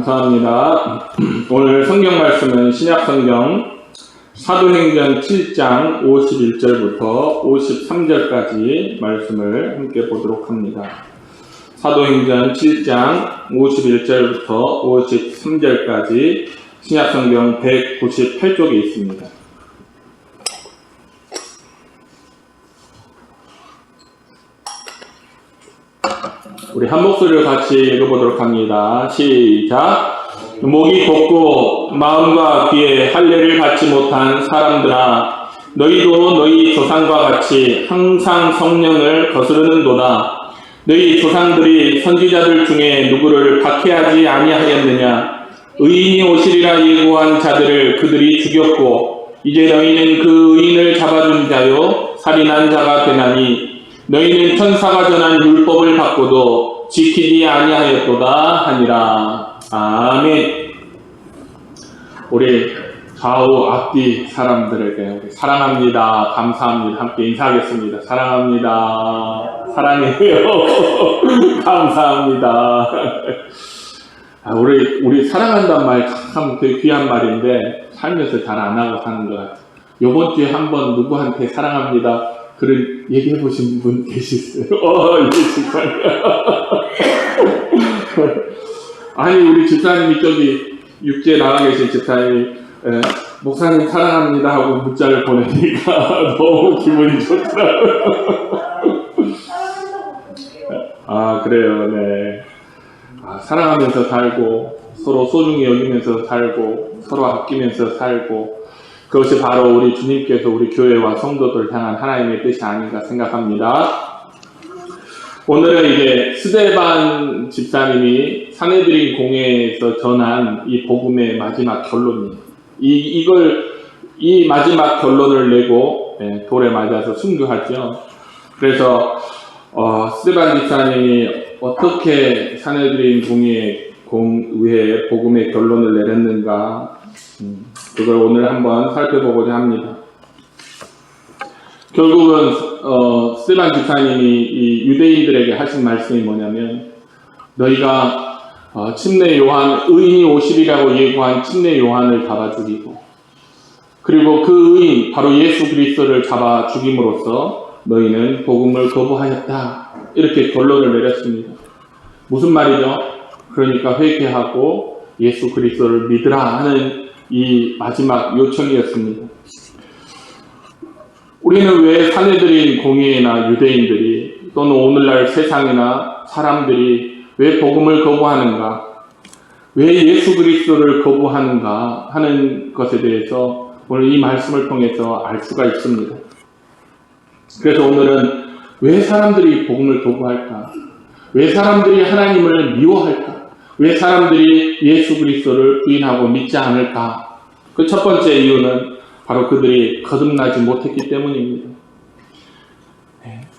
감사합니다. 오늘 성경 말씀은 신약성경 사도행전 7장 51절부터 53절까지 말씀을 함께 보도록 합니다. 사도행전 7장 51절부터 53절까지 신약성경 198쪽에 있습니다. 우리 한 목소리로 같이 읽어보도록 합니다. 시작. 목이 곧고 마음과 귀에 할례를 받지 못한 사람들아, 너희도 너희 조상과 같이 항상 성령을 거스르는도다. 너희 조상들이 선지자들 중에 누구를 박해하지 아니하였느냐? 의인이 오시리라 예고한 자들을 그들이 죽였고, 이제 너희는 그 의인을 잡아준 자요 살인한 자가 되나니, 너희는 천사가 전한 율법을 받고도 지키지 아니하였도다 하니라. 아멘. 우리 좌우 앞뒤 사람들에게 우리 사랑합니다, 감사합니다 함께 인사하겠습니다. 사랑합니다, 사랑해요, 감사합니다. 우리 사랑한다는 말 참 되게 귀한 말인데 살면서 잘 안 하고 사는 것 같아요. 요번 주에 한번 누구한테 사랑합니다 그런 얘기해 보신 분 계시어요? 예, 집사님. 아니, 우리 집사님이 저기 육지에 나가 계신 집사님이 목사님 사랑합니다 하고 문자를 보내니까 너무 기분이 좋더라고요. 아, 그래요, 네. 사랑하면서 살고, 서로 소중히 여기면서 살고, 서로 아끼면서 살고, 그것이 바로 우리 주님께서 우리 교회와 성도들을 향한 하나님의 뜻이 아닌가 생각합니다. 오늘은 이제 스데반 집사님이 산헤드린 공회에서 전한 이 복음의 마지막 결론입니다. 이 마지막 결론을 내고 돌에 맞아서 순교하죠. 그래서 스데반 집사님이 어떻게 산헤드린 공회에 복음의 결론을 내렸는가, 그걸 오늘 한번 살펴보고자 합니다. 결국은 스데반 집사님이 이 유대인들에게 하신 말씀이 뭐냐면, 너희가 침례 요한, 의인이 오시리라고 예고한 침례 요한을 잡아 죽이고, 그리고 그 의인 바로 예수 그리스도를 잡아 죽임으로써 너희는 복음을 거부하였다, 이렇게 결론을 내렸습니다. 무슨 말이죠? 그러니까 회개하고 예수 그리스도를 믿으라 하는 이 마지막 요청이었습니다. 우리는 왜 산헤드린 공회나 유대인들이 또는 오늘날 세상이나 사람들이 왜 복음을 거부하는가, 왜 예수 그리스도를 거부하는가 하는 것에 대해서 오늘 이 말씀을 통해서 알 수가 있습니다. 그래서 오늘은 왜 사람들이 복음을 거부할까? 왜 사람들이 하나님을 미워할까? 왜 사람들이 예수 그리스도를 부인하고 믿지 않을까? 그 첫 번째 이유는 바로 그들이 거듭나지 못했기 때문입니다.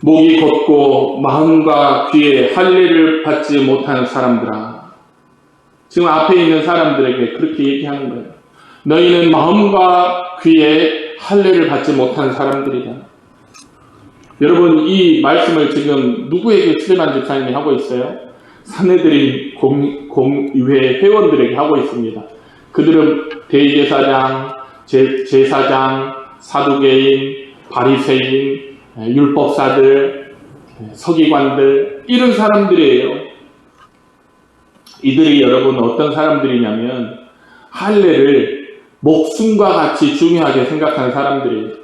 목이 곧고 마음과 귀에 할례를 받지 못하는 사람들아, 지금 앞에 있는 사람들에게 그렇게 얘기하는 거예요. 너희는 마음과 귀에 할례를 받지 못하는 사람들이다. 여러분, 이 말씀을 지금 누구에게 스데반 집사님이 하고 있어요? 산헤드린 공의회 회원들에게 하고 있습니다. 그들은 대제사장, 제사장, 사두개인, 바리새인, 율법사들, 서기관들, 이런 사람들이에요. 이들이 여러분 어떤 사람들이냐면 할례를 목숨과 같이 중요하게 생각하는 사람들이에요.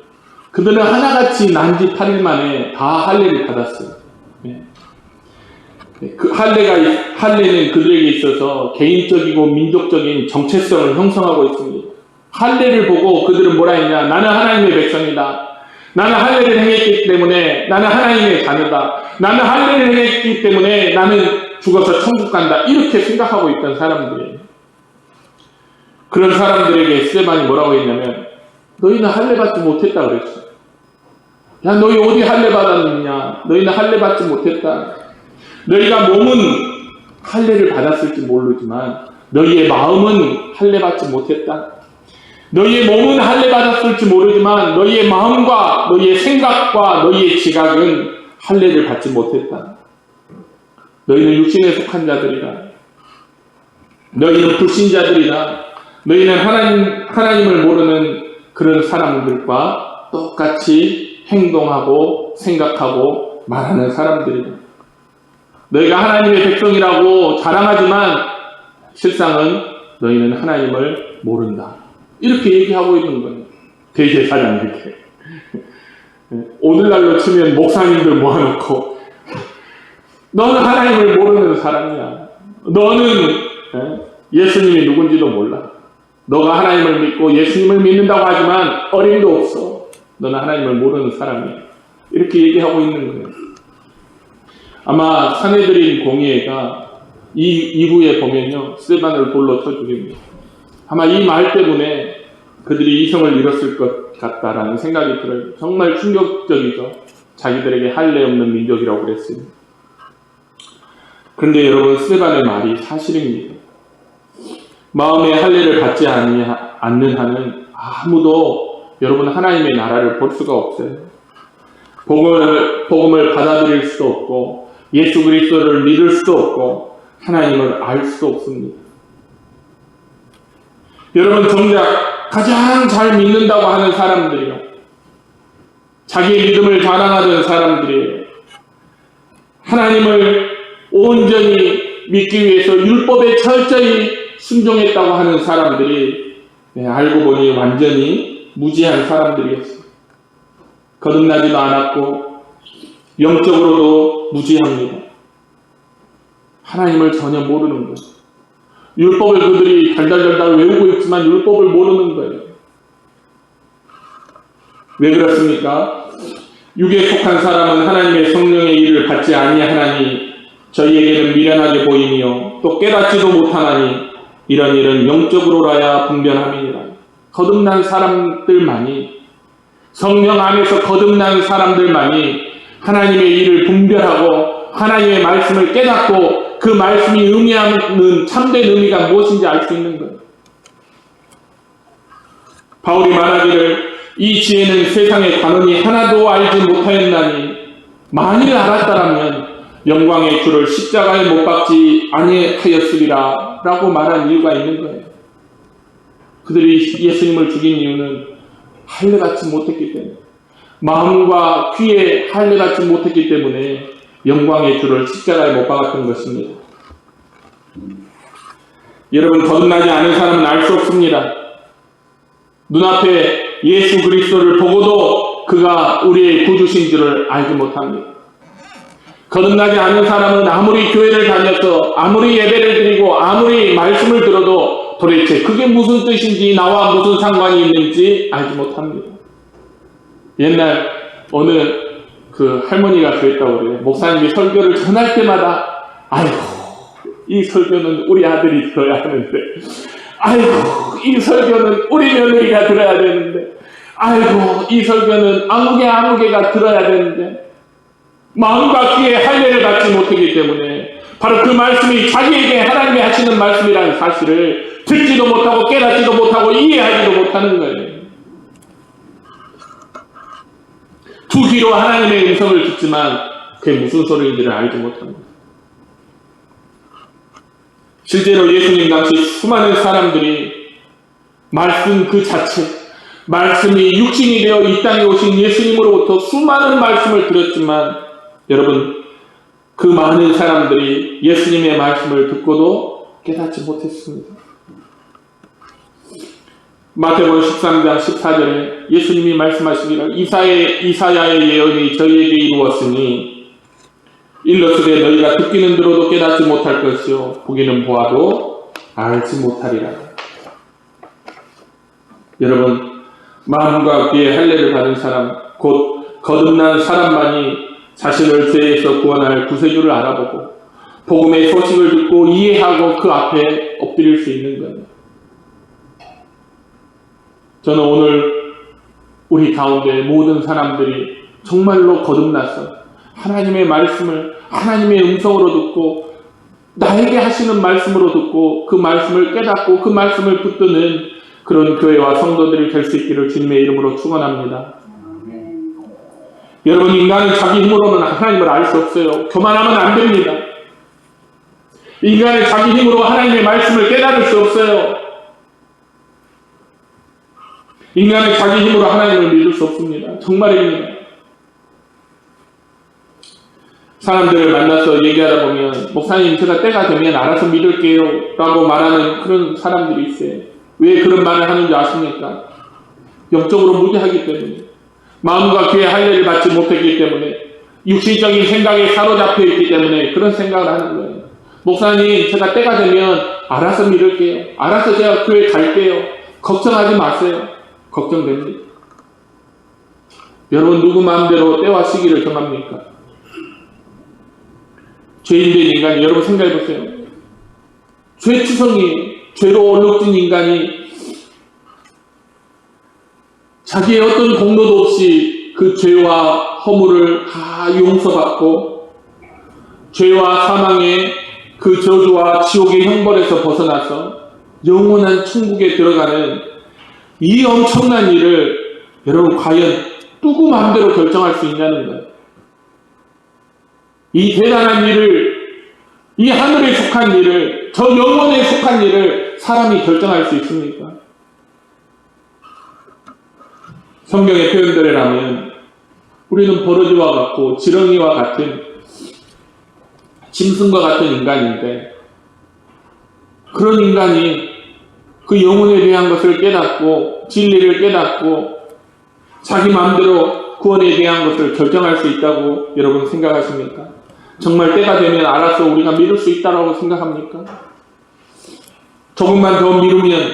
그들은 하나같이 난지 8일 만에 다 할례를 받았어요. 그 할례는 그들에게 있어서 개인적이고 민족적인 정체성을 형성하고 있습니다. 할례를 보고 그들은 뭐라 했냐? 나는 하나님의 백성이다. 나는 할례를 행했기 때문에 나는 하나님의 자녀다. 나는 할례를 행했기 때문에 나는 죽어서 천국 간다. 이렇게 생각하고 있던 사람들이에요. 그런 사람들에게 스데반이 뭐라고 했냐면, 너희는 할례 받지 못했다 그랬어. 야, 너희 어디 할례 받았느냐? 너희는 할례 받지 못했다. 너희가 몸은 할례를 받았을지 모르지만 너희의 마음은 할례 받지 못했다. 너희의 몸은 할례 받았을지 모르지만 너희의 마음과 너희의 생각과 너희의 지각은 할례를 받지 못했다. 너희는 육신에 속한 자들이라. 너희는 불신자들이다. 너희는 하나님을 모르는 그런 사람들과 똑같이 행동하고 생각하고 말하는 사람들이다. 너희가 하나님의 백성이라고 자랑하지만 실상은 너희는 하나님을 모른다. 이렇게 얘기하고 있는 거예요. 대제사장 이렇게. 오늘날로 치면 목사님들 모아놓고 너는 하나님을 모르는 사람이야. 너는 예수님이 누군지도 몰라. 너가 하나님을 믿고 예수님을 믿는다고 하지만 어림도 없어. 너는 하나님을 모르는 사람이야. 이렇게 얘기하고 있는 거예요. 아마 사내들인 공의회가 이후에 보면요, 스데반을 돌로 쳐 죽입니다. 아마 이 말 때문에 그들이 이성을 잃었을 것 같다라는 생각이 들어요. 정말 충격적이죠. 자기들에게 할례 없는 민족이라고 그랬습니다. 그런데 여러분, 스데반의 말이 사실입니다. 마음의 할례를 받지 않는 한은 아무도 여러분 하나님의 나라를 볼 수가 없어요. 복음을 받아들일 수도 없고 예수 그리스도를 믿을 수도 없고 하나님을 알 수도 없습니다. 여러분, 정작 가장 잘 믿는다고 하는 사람들이요, 자기의 믿음을 자랑하는 사람들이에요. 하나님을 온전히 믿기 위해서 율법에 철저히 순종했다고 하는 사람들이 알고 보니 완전히 무지한 사람들이었어요. 거듭나지도 않았고 영적으로도 무지합니다. 하나님을 전혀 모르는 거예요. 율법을 그들이 달달달달 외우고 있지만 율법을 모르는 거예요. 왜 그렇습니까? 육에 속한 사람은 하나님의 성령의 일을 받지 아니하나니 저희에게는 미련하게 보이며 또 깨닫지도 못하나니 이런 일은 영적으로라야 분별함이니라. 거듭난 사람들만이, 성령 안에서 거듭난 사람들만이 하나님의 일을 분별하고 하나님의 말씀을 깨닫고 그 말씀이 의미하는 참된 의미가 무엇인지 알 수 있는 거예요. 바울이 말하기를 이 지혜는 세상의 관원이 하나도 알지 못하였나니 만일 알았다라면 영광의 주를 십자가에 못 박지 아니하였으리라 라고 말한 이유가 있는 거예요. 그들이 예수님을 죽인 이유는 할례받지 못했기 때문에, 마음과 귀에 할례받지 못했기 때문에 영광의 주를 십자가에 못 박았던 것입니다. 여러분, 거듭나지 않은 사람은 알 수 없습니다. 눈앞에 예수 그리스도를 보고도 그가 우리의 구주신 줄을 알지 못합니다. 거듭나지 않은 사람은 아무리 교회를 다녀서 아무리 예배를 드리고 아무리 말씀을 들어도 도대체 그게 무슨 뜻인지 나와 무슨 상관이 있는지 알지 못합니다. 옛날 어느 그 할머니가 그랬다고 그래요. 목사님이 설교를 전할 때마다 아이고 이 설교는 우리 아들이 들어야 하는데, 아이고 이 설교는 우리 며느리가 들어야 되는데, 아이고 이 설교는 아무개가 들어야 되는데, 마음과 귀에 할례를 받지 못하기 때문에 바로 그 말씀이 자기에게 하나님이 하시는 말씀이라는 사실을 듣지도 못하고 깨닫지도 못하고 이해하지도 못하는 거예요. 두 귀로 하나님의 음성을 듣지만 그게 무슨 소리인지를 알지 못합니다. 실제로 예수님 당시 수많은 사람들이 말씀 그 자체, 말씀이 육신이 되어 이 땅에 오신 예수님으로부터 수많은 말씀을 들었지만 여러분, 그 많은 사람들이 예수님의 말씀을 듣고도 깨닫지 못했습니다. 마태복음 13장 14절에 예수님이 말씀하시기를 이사야의 예언이 저희에게 이루었으니 일러스되 너희가 듣기는 들어도 깨닫지 못할 것이요 보기는 보아도 알지 못하리라. 여러분, 마음과 귀에 할례를 받은 사람, 곧 거듭난 사람만이 자신을 죄에서 구원할 구세주를 알아보고 복음의 소식을 듣고 이해하고 그 앞에 엎드릴 수 있는 거예요. 저는 오늘 우리 가운데 모든 사람들이 정말로 거듭나서 하나님의 말씀을 하나님의 음성으로 듣고 나에게 하시는 말씀으로 듣고 그 말씀을 깨닫고 그 말씀을 붙드는 그런 교회와 성도들이 될 수 있기를 주님의 이름으로 축원합니다. 여러분, 인간은 자기 힘으로는 하나님을 알 수 없어요. 교만하면 안 됩니다. 인간은 자기 힘으로 하나님의 말씀을 깨달을 수 없어요. 인간은 자기 힘으로 하나님을 믿을 수 없습니다. 정말입니다. 사람들을 만나서 얘기하다 보면 목사님 제가 때가 되면 알아서 믿을게요 라고 말하는 그런 사람들이 있어요. 왜 그런 말을 하는지 아십니까? 영적으로 무지하기 때문에, 마음과 귀의 할례를 받지 못했기 때문에, 육신적인 생각에 사로잡혀 있기 때문에 그런 생각을 하는 거예요. 목사님 제가 때가 되면 알아서 믿을게요. 알아서 제가 교회 갈게요. 걱정하지 마세요. 걱정됩니다. 여러분 누구 마음대로 때와 시기를 정합니까? 죄인된 인간이, 여러분 생각해 보세요. 죄투성이, 죄로 얼룩진 인간이 자기의 어떤 공로도 없이 그 죄와 허물을 다 용서받고 죄와 사망의 그 저주와 지옥의 형벌에서 벗어나서 영원한 천국에 들어가는 이 엄청난 일을 여러분 과연 누구 마음대로 결정할 수 있냐는 거예요. 이 대단한 일을, 이 하늘에 속한 일을, 저 영혼에 속한 일을 사람이 결정할 수 있습니까? 성경의 표현대로라면 우리는 버러지와 같고 지렁이와 같은, 짐승과 같은 인간인데, 그런 인간이 그 영혼에 대한 것을 깨닫고 진리를 깨닫고 자기 마음대로 구원에 대한 것을 결정할 수 있다고 여러분 생각하십니까? 정말 때가 되면 알아서 우리가 믿을 수 있다고 생각합니까? 조금만 더 미루면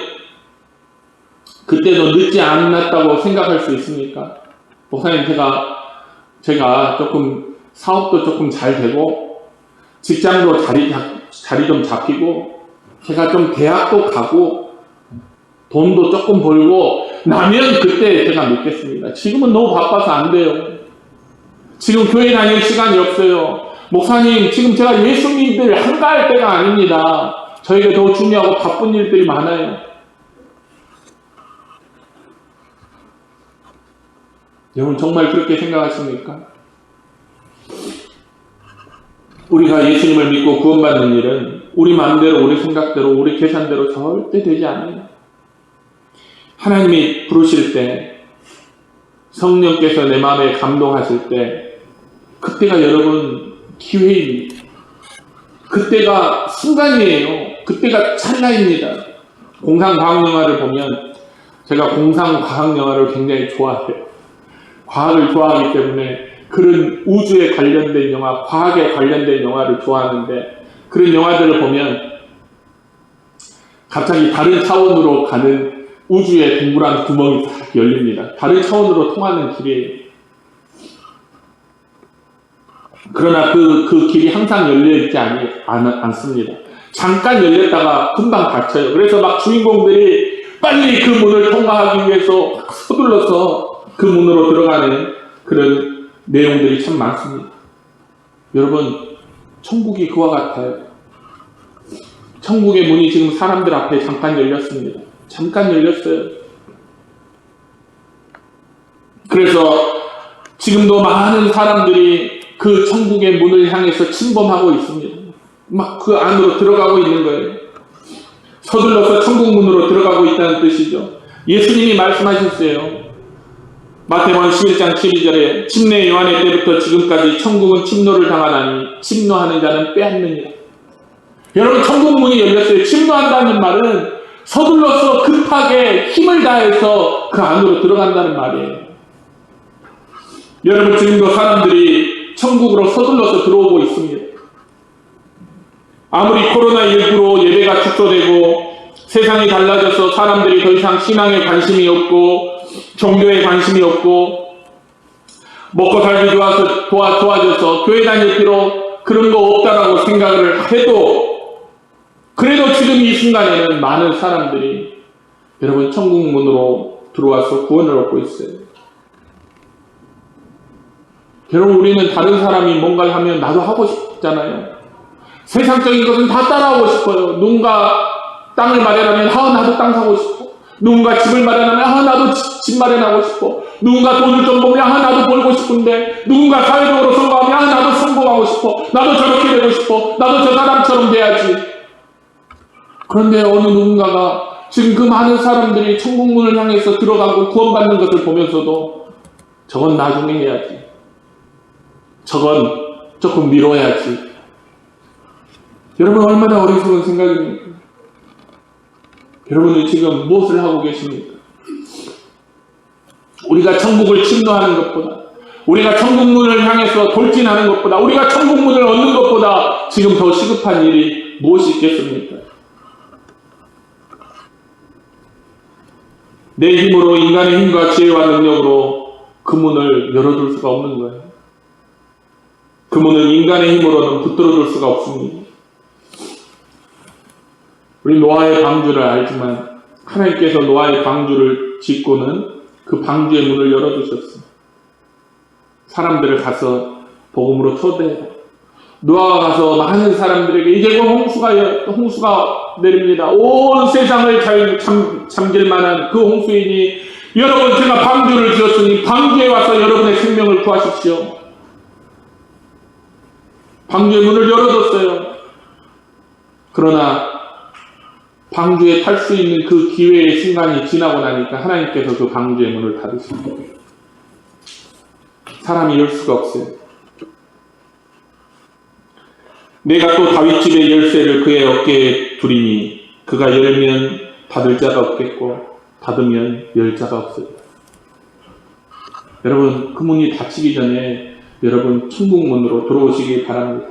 그때도 늦지 않았다고 생각할 수 있습니까? 목사님 제가 조금 사업도 조금 잘 되고 직장도 자리 좀 잡히고 제가 좀 대학도 가고 돈도 조금 벌고 나면 그때 제가 믿겠습니다. 지금은 너무 바빠서 안 돼요. 지금 교회 다닐 시간이 없어요. 목사님 지금 제가 예수 믿을 한가할 때가 아닙니다. 저에게 더 중요하고 바쁜 일들이 많아요. 여러분 정말 그렇게 생각하십니까? 우리가 예수님을 믿고 구원받는 일은 우리 마음대로, 우리 생각대로, 우리 계산대로 절대 되지 않아요. 하나님이 부르실 때, 성령께서 내 마음에 감동하실 때, 그때가 여러분 기회입니다. 그때가 순간이에요. 그때가 찰나입니다. 공상과학영화를 보면, 제가 공상과학영화를 굉장히 좋아해요. 과학을 좋아하기 때문에 그런 우주에 관련된 영화, 과학에 관련된 영화를 좋아하는데, 그런 영화들을 보면 갑자기 다른 차원으로 가는 우주의 동그란 구멍이 딱 열립니다. 다른 차원으로 통하는 길이에요. 그러나 그 길이 항상 열려있지 않습니다. 잠깐 열렸다가 금방 닫혀요. 그래서 막 주인공들이 빨리 그 문을 통과하기 위해서 서둘러서 그 문으로 들어가는 그런 내용들이 참 많습니다. 여러분, 천국이 그와 같아요. 천국의 문이 지금 사람들 앞에 잠깐 열렸습니다. 잠깐 열렸어요. 그래서 지금도 많은 사람들이 그 천국의 문을 향해서 침범하고 있습니다. 막 그 안으로 들어가고 있는 거예요. 서둘러서 천국 문으로 들어가고 있다는 뜻이죠. 예수님이 말씀하셨어요. 마태복음 11장 12절에 침례 요한의 때부터 지금까지 천국은 침노를 당하나니 침노하는 자는 빼앗느니라. 여러분 천국 문이 열렸어요. 침노한다는 말은 서둘러서 급하게 힘을 다해서 그 안으로 들어간다는 말이에요. 여러분 지금도 사람들이 천국으로 서둘러서 들어오고 있습니다. 아무리 코로나19로 예배가 축소되고 세상이 달라져서 사람들이 더 이상 신앙에 관심이 없고 종교에 관심이 없고 먹고 살기 좋아져서 교회 다닐 필요 그런 거 없다라고 생각을 해도 그래도 지금 이 순간에는 많은 사람들이 여러분 천국 문으로 들어와서 구원을 얻고 있어요. 여러분 우리는 다른 사람이 뭔가를 하면 나도 하고 싶잖아요. 세상적인 것은 다 따라하고 싶어요. 누군가 땅을 마련하면 나도 땅 사고 싶어. 누군가 집을 마련하면 나도 집 마련하고 싶어. 누군가 돈을 좀 벌면 나도 벌고 싶은데 누군가 사회적으로 성공하면 나도 성공하고 싶어. 나도 저렇게 되고 싶어. 나도 저 사람처럼 돼야지. 그런데 어느 누군가가 지금 그 많은 사람들이 천국문을 향해서 들어가고 구원받는 것을 보면서도 저건 나중에 해야지. 저건 조금 미뤄야지. 여러분 얼마나 어리석은 생각입니까? 여러분은 지금 무엇을 하고 계십니까? 우리가 천국을 침노하는 것보다, 우리가 천국문을 향해서 돌진하는 것보다, 우리가 천국문을 얻는 것보다 지금 더 시급한 일이 무엇이 있겠습니까? 내 힘으로, 인간의 힘과 지혜와 능력으로 그 문을 열어줄 수가 없는 거예요. 그 문을 인간의 힘으로는 붙들어줄 수가 없습니다. 우리 노아의 방주를 알지만 하나님께서 노아의 방주를 짓고는 그 방주의 문을 열어주셨어요. 사람들을 가서 복음으로 초대해라. 노아가 가서 많은 사람들에게 이제 곧 홍수가 내립니다. 온 세상을 잠길 만한 그 홍수이니 여러분 제가 방주를 지었으니 방주에 와서 여러분의 생명을 구하십시오. 방주의 문을 열어뒀어요. 그러나 방주에 탈 수 있는 그 기회의 순간이 지나고 나니까 하나님께서 그 방주의 문을 닫으십니다. 사람이 열 수가 없어요. 내가 또 다윗 집의 열쇠를 그의 어깨에 두리니 그가 열면 닫을 자가 없겠고 닫으면 열 자가 없어요. 여러분 그 문이 닫히기 전에 여러분 천국 문으로 들어오시기 바랍니다.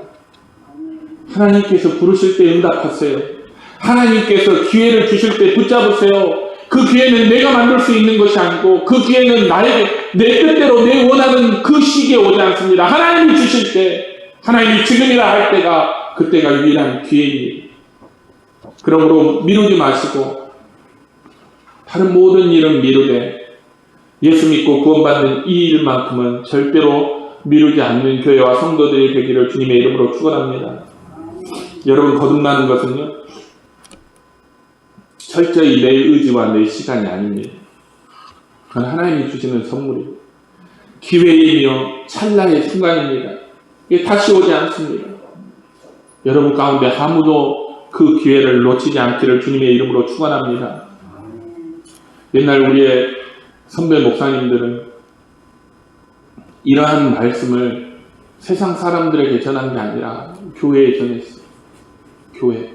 하나님께서 부르실 때 응답하세요. 하나님께서 기회를 주실 때 붙잡으세요. 그 기회는 내가 만들 수 있는 것이 아니고 그 기회는 내 뜻대로 내 원하는 그 시기에 오지 않습니다. 하나님이 주실 때, 하나님이 지금이라 할 때가 그때가 유일한 기회입니다. 그러므로 미루지 마시고 다른 모든 일은 미루되 예수 믿고 구원받는 이 일만큼은 절대로 미루지 않는 교회와 성도들이 되기를 주님의 이름으로 축원합니다. 여러분 거듭나는 것은요 철저히 내 의지와 내 시간이 아닙니다. 그건 하나님이 주시는 선물이에요. 기회이며 찰나의 순간입니다. 이게 다시 오지 않습니다. 여러분 가운데 아무도 그 기회를 놓치지 않기를 주님의 이름으로 축원합니다. 옛날 우리의 선배 목사님들은 이러한 말씀을 세상 사람들에게 전한 게 아니라 교회에 전했어요. 교회.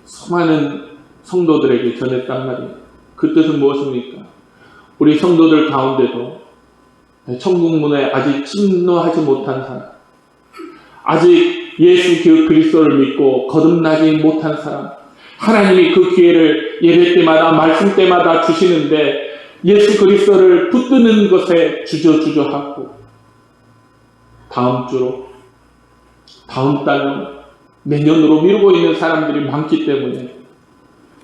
수많은 성도들에게 전했단 말이에요. 그 뜻은 무엇입니까? 우리 성도들 가운데도 천국문에 아직 침노하지 못한 사람, 아직 예수 그리스도를 믿고 거듭나지 못한 사람, 하나님이 그 기회를 예배 때마다 말씀 때마다 주시는데 예수 그리스도를 붙드는 것에 주저하고 다음 주로, 다음 달로, 내년으로 미루고 있는 사람들이 많기 때문에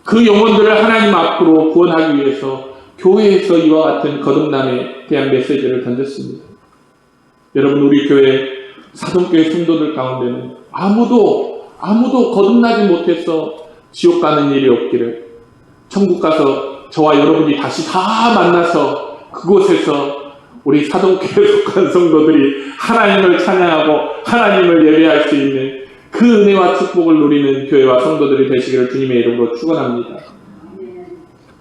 그 영혼들을 하나님 앞으로 구원하기 위해서 교회에서 이와 같은 거듭남에 대한 메시지를 던졌습니다. 여러분 우리 교회 사동교회 성도들 가운데는 아무도 거듭나지 못해서 지옥 가는 일이 없기를 천국 가서 저와 여러분이 다시 다 만나서 그곳에서 우리 사동교회에 속한 성도들이 하나님을 찬양하고 하나님을 예배할 수 있는 그 은혜와 축복을 누리는 교회와 성도들이 되시기를 주님의 이름으로 축원합니다.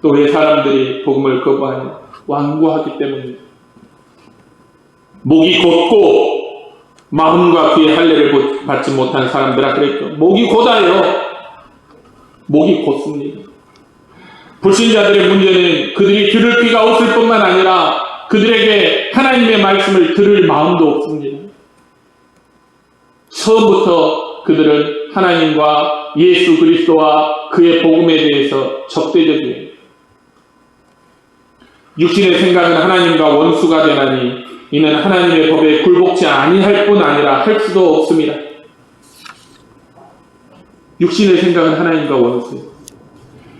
또 왜 사람들이 복음을 거부하냐? 완고하기 때문입니다. 목이 곧고 마음과 귀의 할례를 받지 못한 사람들아 그랬죠. 목이 곧아요. 목이 곧습니다. 불신자들의 문제는 그들이 들을 귀가 없을 뿐만 아니라 그들에게 하나님의 말씀을 들을 마음도 없습니다. 처음부터 그들은 하나님과 예수 그리스도와 그의 복음에 대해서 적대적이에요. 육신의 생각은 하나님과 원수가 되나니 이는 하나님의 법에 굴복치 아니할 뿐 아니라 할 수도 없습니다. 육신의 생각은 하나님과 원수예요.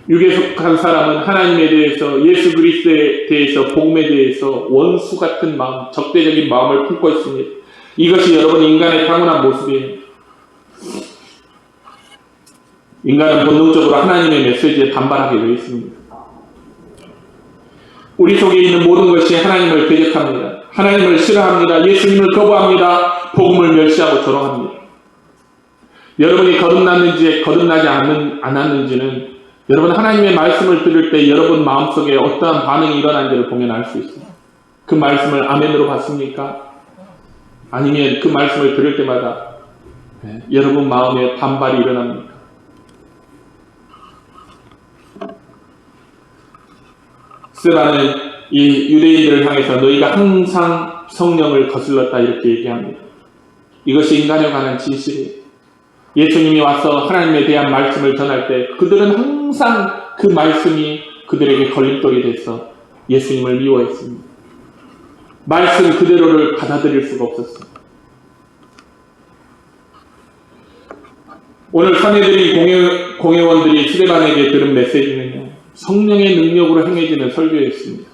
육에 속한 사람은 하나님에 대해서 예수 그리스도에 대해서 복음에 대해서 원수 같은 마음, 적대적인 마음을 품고 있습니다. 이것이 여러분 인간의 타고난 모습이에요. 인간은 본능적으로 하나님의 메시지에 반발하게 되어 있습니다. 우리 속에 있는 모든 것이 하나님을 대적합니다. 하나님을 싫어합니다. 예수님을 거부합니다. 복음을 멸시하고 조롱합니다. 여러분이 거듭났는지 거듭나지 않았는지는 여러분 하나님의 말씀을 들을 때 여러분 마음속에 어떠한 반응이 일어난지를 보면 알 수 있습니다. 그 말씀을 아멘으로 받습니까? 아니면 그 말씀을 들을 때마다 여러분 마음에 반발이 일어납니까? 스데반은 이 유대인들을 향해서 너희가 항상 성령을 거슬렀다 이렇게 얘기합니다. 이것이 인간에 관한 진실이에요. 예수님이 와서 하나님에 대한 말씀을 전할 때 그들은 항상 그 말씀이 그들에게 걸림돌이 돼서 예수님을 미워했습니다. 말씀 그대로를 받아들일 수가 없었습니다. 오늘 사내들이 공회원들이 스데반에게 들은 메시지는요, 성령의 능력으로 행해지는 설교였습니다.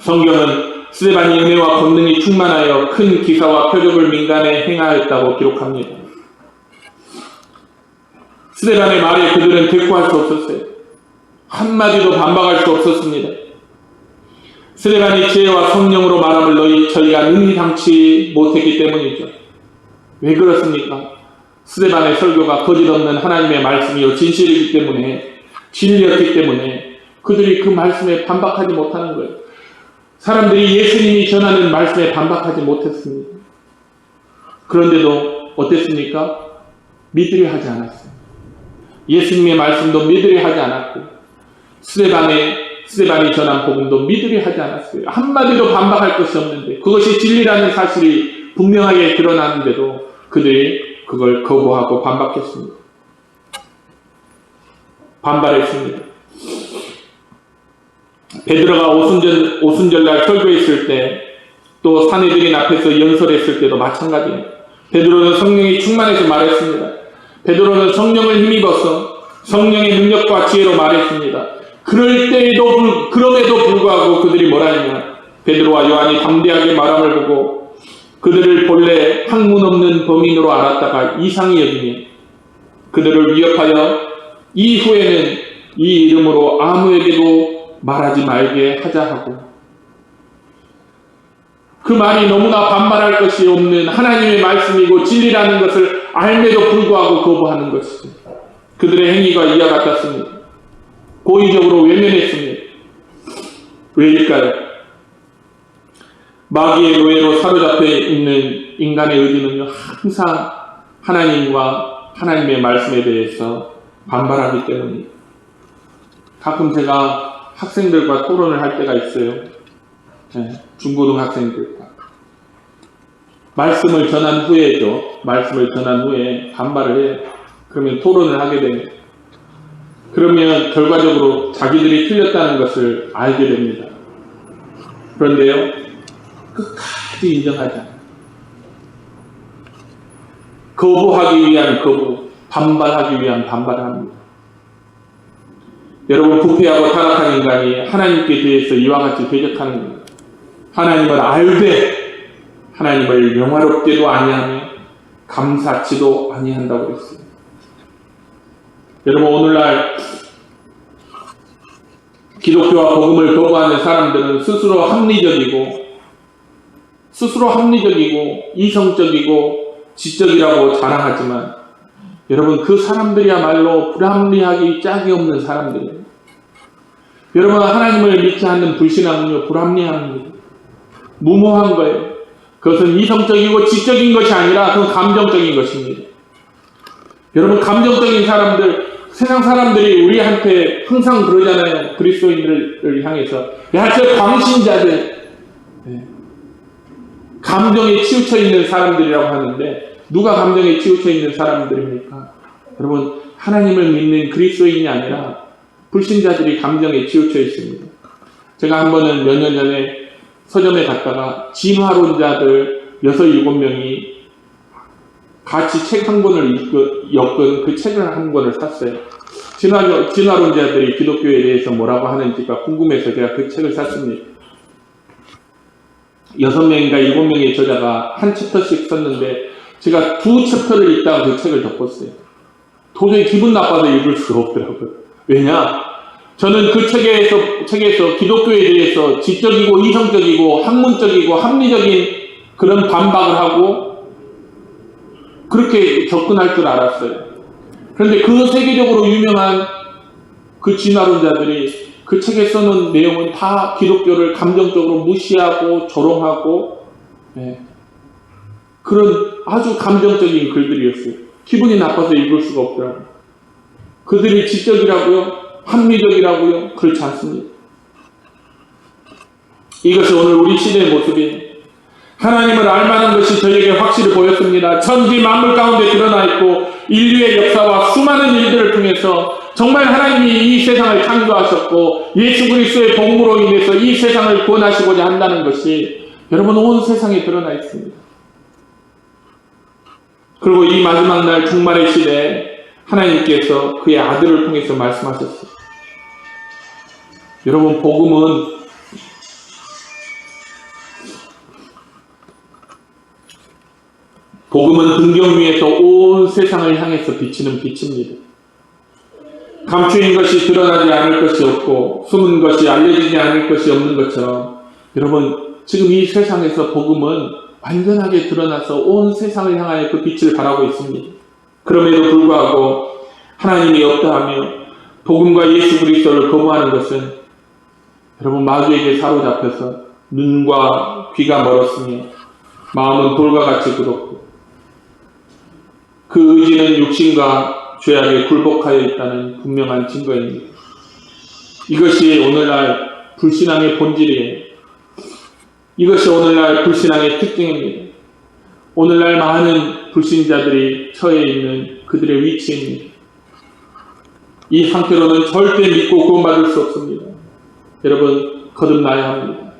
성경은 스데반이 은혜와 권능이 충만하여 큰 기사와 표적을 민간에 행하였다고 기록합니다. 스데반의 말에 그들은 대꾸할 수 없었어요. 한마디도 반박할 수 없었습니다. 스데반이 지혜와 성령으로 말함을 저희가 능히 당치 못했기 때문이죠. 왜 그렇습니까? 스데반의 설교가 거짓없는 하나님의 말씀이요 진실이기 때문에, 진리였기 때문에 그들이 그 말씀에 반박하지 못하는 거예요. 사람들이 예수님이 전하는 말씀에 반박하지 못했습니다. 그런데도 어땠습니까? 믿으려 하지 않았어요. 예수님의 말씀도 믿으려 하지 않았고 스데반이 전한 복음도 믿으려 하지 않았어요. 한마디도 반박할 것이 없는데, 그것이 진리라는 사실이 분명하게 드러나는데도 그들이 그걸 거부하고 반박했습니다. 반발했습니다. 베드로가 오순절날 설교했을 때, 또 사내들인 앞에서 연설했을 때도 마찬가지입니다. 베드로는 성령이 충만해서 말했습니다. 베드로는 성령을 힘입어서 성령의 능력과 지혜로 말했습니다. 그럼에도 불구하고 그들이 뭐라 했냐? 베드로와 요한이 담대하게 말함을 보고 그들을 본래 학문 없는 범인으로 알았다가 이상히 여기며 그들을 위협하여 이후에는 이 이름으로 아무에게도 말하지 말게 하자 하고, 그 말이 너무나 반발할 것이 없는 하나님의 말씀이고 진리라는 것을 알매도 불구하고 거부하는 것이죠. 그들의 행위가 이와 같았습니다. 고의적으로 외면했습니다. 왜일까요? 마귀의 노예로 사로잡혀 있는 인간의 의지는요, 항상 하나님과 하나님의 말씀에 대해서 반발하기 때문입니다. 가끔 제가 학생들과 토론을 할 때가 있어요. 중고등학생들과. 말씀을 전한 후에죠. 말씀을 전한 후에 반발을 해요. 그러면 토론을 하게 됩니다. 그러면 결과적으로 자기들이 틀렸다는 것을 알게 됩니다. 그런데요, 끝까지 인정하지 않아요. 거부하기 위한 거부, 반발하기 위한 반발을 합니다. 여러분, 부패하고 타락한 인간이 하나님께 대해서 이와 같이 대적하는 겁니다. 하나님을 알되 하나님을 영화롭게도 아니하며 감사치도 아니한다고 그랬어요. 여러분, 오늘날 기독교와 복음을 거부하는 사람들은 스스로 합리적이고 이성적이고 지적이라고 자랑하지만, 여러분, 그 사람들이야말로 불합리하기 짝이 없는 사람들이에요. 여러분, 하나님을 믿지 않는 불신앙은요, 불합리합니다. 무모한 거예요. 그것은 이성적이고 지적인 것이 아니라 그건 감정적인 것입니다. 여러분, 감정적인 사람들, 세상 사람들이 우리한테 항상 그러잖아요. 그리스도인들을 향해서, 야, 저 광신자들, 감정에 치우쳐 있는 사람들이라고 하는데, 누가 감정에 치우쳐 있는 사람들입니까? 여러분, 하나님을 믿는 그리스도인이 아니라 불신자들이 감정에 치우쳐 있습니다. 제가 한 번은 몇 년 전에 서점에 갔다가 진화론자들 6, 7명이 같이 책 한 권을 엮은 그 책을 한 권을 샀어요. 진화론자들이 기독교에 대해서 뭐라고 하는지가 궁금해서 제가 그 책을 샀습니다. 6명인가 7명의 저자가 한 챕터씩 썼는데, 제가 2챕터를 읽다가 그 책을 덮었어요. 도저히 기분 나빠서 읽을 수가 없더라고요. 왜냐? 저는 그 책에서 기독교에 대해서 지적이고 이성적이고 학문적이고 합리적인 그런 반박을 하고 그렇게 접근할 줄 알았어요. 그런데 그 세계적으로 유명한 그 진화론자들이 그 책에 써놓은 내용은 다 기독교를 감정적으로 무시하고 조롱하고 그런 아주 감정적인 글들이었어요. 기분이 나빠서 읽을 수가 없더라고요. 그들이 지적이라고요? 합리적이라고요? 그렇지 않습니다. 이것이 오늘 우리 시대의 모습이에요. 하나님을 알만한 것이 저에게 확실히 보였습니다. 천지 만물 가운데 드러나 있고 인류의 역사와 수많은 일들을 통해서 정말 하나님이 이 세상을 창조하셨고 예수 그리스도의 복음으로 인해서 이 세상을 구원하시고자 한다는 것이 여러분 온 세상에 드러나 있습니다. 그리고 이 마지막 날 종말의 시대에 하나님께서 그의 아들을 통해서 말씀하셨어요. 여러분 복음은 등경 위에서 온 세상을 향해서 비치는 빛입니다. 감추인 것이 드러나지 않을 것이 없고 숨은 것이 알려지지 않을 것이 없는 것처럼 여러분 지금 이 세상에서 복음은 완전하게 드러나서 온 세상을 향하여 그 빛을 발하고 있습니다. 그럼에도 불구하고 하나님이 없다하며 복음과 예수 그리스도를 거부하는 것은 여러분 마귀에게 사로잡혀서 눈과 귀가 멀었으며 마음은 돌과 같이 굳었고 그 의지는 육신과 죄악에 굴복하여 있다는 분명한 증거입니다. 이것이 오늘날 불신앙의 본질이에요. 이것이 오늘날 불신앙의 특징입니다. 오늘날 많은 불신자들이 처해 있는 그들의 위치입니다. 이 상태로는 절대 믿고 구원받을 수 없습니다. 여러분 거듭나야 합니다.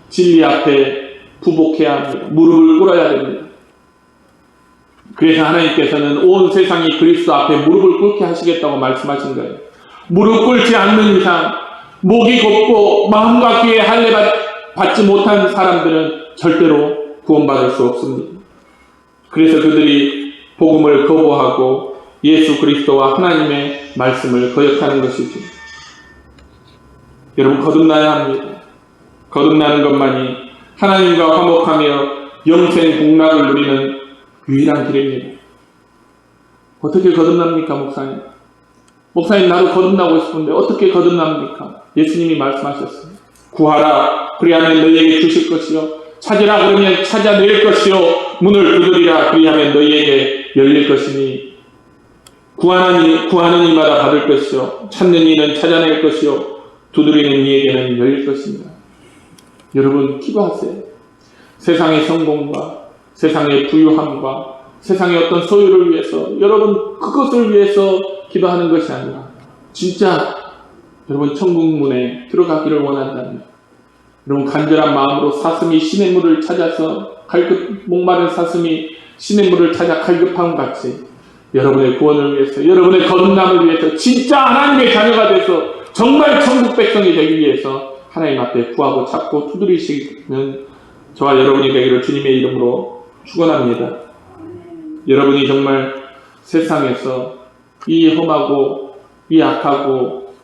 진리 앞에 부복해야 합니다. 무릎을 꿇어야 됩니다. 그래서 하나님께서는 온 세상이 그리스도 앞에 무릎을 꿇게 하시겠다고 말씀하신 거예요. 무릎 꿇지 않는 이상 목이 곱고 마음과 귀에 할례 받지 못한 사람들은 절대로 구원받을 수 없습니다. 그래서 그들이 복음을 거부하고 예수 그리스도와 하나님의 말씀을 거역하는 것이죠. 여러분 거듭나야 합니다. 거듭나는 것만이 하나님과 화목하며 영생 복락을 누리는 유일한 길입니다. 어떻게 거듭납니까, 목사님? 목사님 나도 거듭나고 싶은데 어떻게 거듭납니까? 예수님이 말씀하셨어요. 구하라 그리하면 너희에게 주실 것이요 찾으라 그러면 찾아낼 것이요 문을 두드리라 그리하면 너희에게 열릴 것이니 구하는 이마다 받을 것이요 찾는 이는 찾아낼 것이요 두드리는 이에게는 열릴 것입니다. 여러분 기도하세요. 세상의 성공과 세상의 부유함과 세상의 어떤 소유를 위해서 여러분 그것을 위해서 기도하는 것이 아니라 진짜 여러분 천국문에 들어가기를 원한다면 여러분 간절한 마음으로 사슴이 신의 물을 찾아서 목마른 사슴이 신의 물을 찾아 갈급함 같이 여러분의 구원을 위해서 여러분의 거듭남을 위해서 진짜 하나님의 자녀가 돼서 정말 천국 백성이 되기 위해서 하나님 앞에 구하고 찾고 두드리시는 저와 여러분이 되기를 주님의 이름으로 축원합니다. 여러분이 정말 세상에서 이 험하고 이 악하고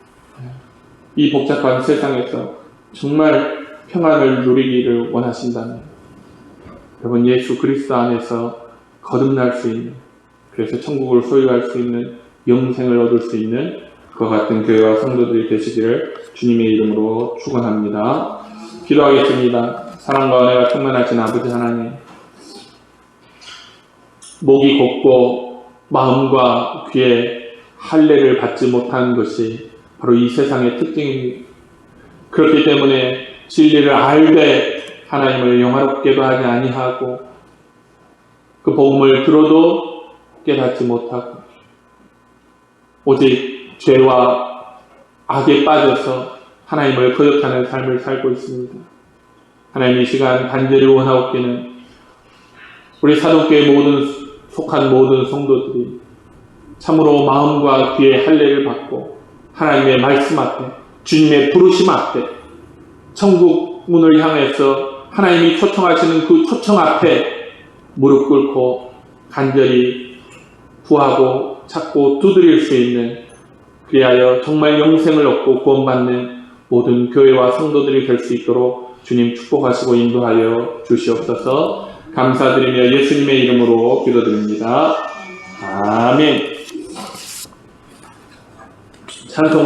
이 복잡한 세상에서 정말 평안을 누리기를 원하신다면 여러분 예수 그리스도 안에서 거듭날 수 있는 그래서 천국을 소유할 수 있는 영생을 얻을 수 있는 그와 같은 교회와 성도들이 되시기를 주님의 이름으로 축원합니다. 기도하겠습니다. 사랑과 은혜가 충만하신 아버지 하나님, 목이 곱고 마음과 귀에 할례를 받지 못한 것이 바로 이 세상의 특징입니다. 그렇기 때문에 진리를 알되 하나님을 영화롭게도 하지 아니하고 그 복음을 들어도 깨닫지 못하고 오직 죄와 악에 빠져서 하나님을 거역하는 삶을 살고 있습니다. 하나님 이 시간 간절히 원하옵기는 우리 사도교회 속한 모든 성도들이 참으로 마음과 귀에 할례를 받고 하나님의 말씀 앞에 주님의 부르심 앞에 천국 문을 향해서 하나님이 초청하시는 그 초청 앞에 무릎 꿇고 간절히 구하고 찾고 두드릴 수 있는 그리하여 정말 영생을 얻고 구원받는 모든 교회와 성도들이 될 수 있도록 주님 축복하시고 인도하여 주시옵소서. 감사드리며 예수님의 이름으로 기도드립니다. 아멘. 찬송